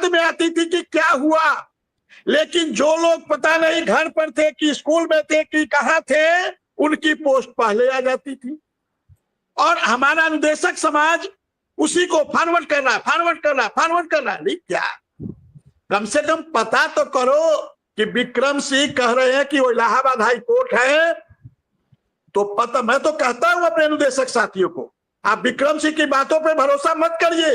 बाद में आती थी कि क्या हुआ, लेकिन जो लोग पता नहीं घर पर थे कि स्कूल में थे कि कहां थे, उनकी पोस्ट पहले आ जाती थी और हमारा अनुदेशक समाज उसी को फॉरवर्ड कर रहा है। नहीं, क्या कम से कम पता तो करो कि विक्रम सिंह कह रहे हैं कि वो इलाहाबाद हाई कोर्ट है, तो पता, मैं तो कहता हूं अपने अनुदेशक साथियों को, आप विक्रम सिंह की बातों पे भरोसा मत करिए।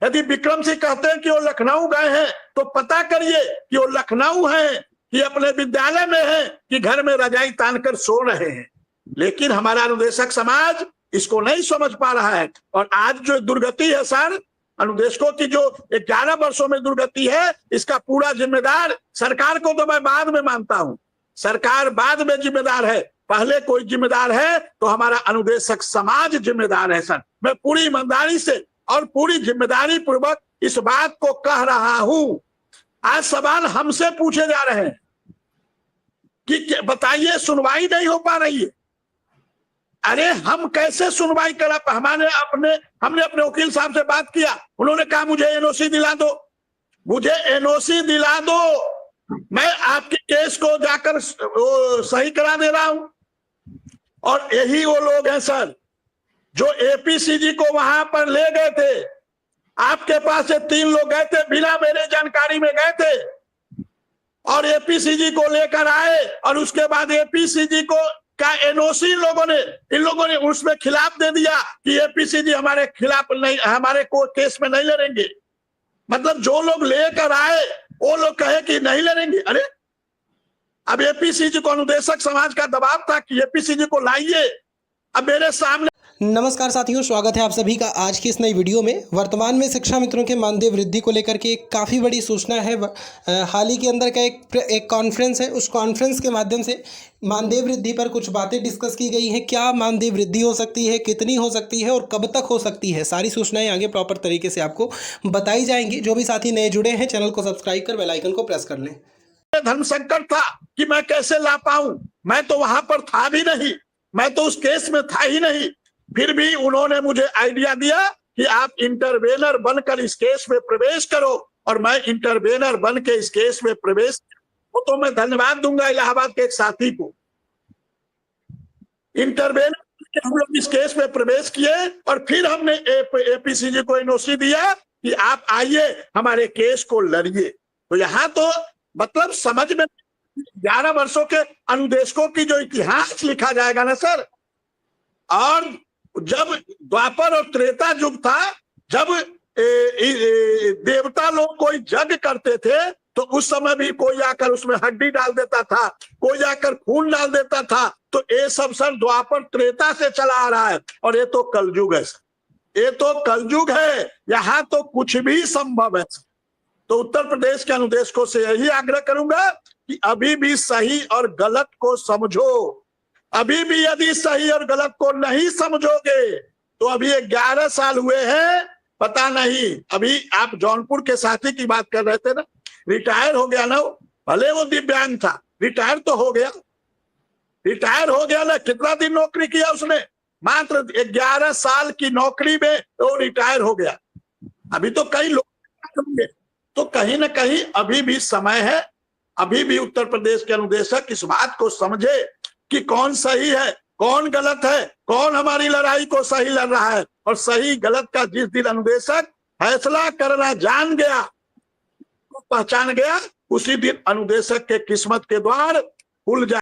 यदि विक्रम सिंह कहते हैं कि वो लखनऊ गए हैं तो पता करिए कि वो लखनऊ हैं कि अपने विद्यालय में हैं कि घर में रजाई तानकर सो रहे हैं। लेकिन हमारा अनुदेशक समाज इसको नहीं समझ पा रहा है और आज जो दुर्गति है सर, अनुदेशकों की जो 11 वर्षों में दुर्गति है, इसका पूरा जिम्मेदार सरकार को तो मैं बाद में मानता हूं, सरकार बाद में जिम्मेदार है, पहले कोई जिम्मेदार है तो हमारा अनुदेशक समाज जिम्मेदार है सर। मैं पूरी ईमानदारी से और पूरी जिम्मेदारी पूर्वक इस बात को कह रहा हूं। आज सवाल हमसे पूछे जा रहे हैं कि बताइए सुनवाई नहीं हो पा रही है। अरे हम कैसे सुनवाई करा? हमने अपने वकील साहब से बात किया, उन्होंने कहा मुझे एनओसी दिला दो, मुझे एनओसी दिला दो, मैं आपके केस को जाकर सही करा दे रहा हूं। और यही वो लोग हैं सर जो एपीसीजी को वहां पर ले गए थे, आपके पास से 3 लोग गए थे, बिना मेरे जानकारी में गए थे और एपीसीजी को लेकर आए और उसके बाद एपीसीजी को का एनओसी इन लोगों ने उसमें खिलाफ दे दिया कि एपीसीजी हमारे खिलाफ नहीं, हमारे को केस में नहीं लड़ेंगे। मतलब जो लोग लेकर आए वो लोग कहे कि नहीं लड़ेंगे। अरे अब एपीसीजी को अनुदेशक समाज का दबाव था कि एपीसीजी को लाइए। अब मेरे सामने नमस्कार साथियों, स्वागत है आप सभी का आज की इस नई वीडियो में। वर्तमान में शिक्षा मित्रों के मानदेय वृद्धि को लेकर के एक काफ़ी बड़ी सूचना है। हाल ही के अंदर का एक कॉन्फ्रेंस है, उस कॉन्फ्रेंस के माध्यम से मानदेय वृद्धि पर कुछ बातें डिस्कस की गई हैं। क्या मानदेय वृद्धि हो सकती है, कितनी हो सकती है और कब तक हो सकती है, सारी सूचनाएं आगे प्रॉपर तरीके से आपको बताई जाएंगी। जो भी साथी नए जुड़े हैं, चैनल को सब्सक्राइब कर बेल आइकन को प्रेस कर लें। धर्म संकट था कि मैं कैसे ला पाऊं, मैं तो वहां पर था भी नहीं, मैं तो उस केस में था ही नहीं। फिर भी उन्होंने मुझे आइडिया दिया कि आप इंटरवेनर बनकर इस केस में प्रवेश करो और मैं इंटरवेनर बन के इस केस में प्रवेश, तो मैं धन्यवाद दूंगा इलाहाबाद के एक साथी को। इंटरवेनर हम लोग इस केस में प्रवेश किए और फिर हमने एपीसीजी को एनओसी दिया कि आप आइए हमारे केस को लड़िए। तो यहाँ तो मतलब समझ में 11 वर्षों के अनुदेशकों की जो इतिहास लिखा जाएगा ना सर। और जब द्वापर और त्रेता युग था, जब देवता लोग कोई यज्ञ करते थे तो उस समय भी कोई आकर उसमें हड्डी डाल देता था, कोई आकर खून डाल देता था। तो ये सब सर द्वापर त्रेता से चला आ रहा है और ये तो कलयुग है सर, ये तो कलयुग है, यहाँ तो कुछ भी संभव है। तो उत्तर प्रदेश के अनुदेशकों से यही आग्रह करूंगा कि अभी भी सही और गलत को समझो। अभी भी यदि सही और गलत को नहीं समझोगे तो अभी 11 साल हुए हैं, पता नहीं। अभी आप जौनपुर के साथी की बात कर रहे थे ना, रिटायर हो गया ना, भले वो दिव्यांग था, रिटायर तो हो गया, रिटायर हो गया ना। कितना दिन नौकरी किया उसने? मात्र 11 साल की नौकरी में तो रिटायर हो गया। अभी तो कई लोग होंगे, तो कहीं ना कहीं अभी भी समय है। अभी भी उत्तर प्रदेश के अनुदेशक इस बात को समझे कि कौन सही है, कौन गलत है, कौन हमारी लड़ाई को सही लड़ रहा है। और सही गलत का जिस दिन अनुदेशक फैसला करना जान गया, पहचान गया, उसी दिन अनुदेशक के किस्मत के द्वार खुल जाए।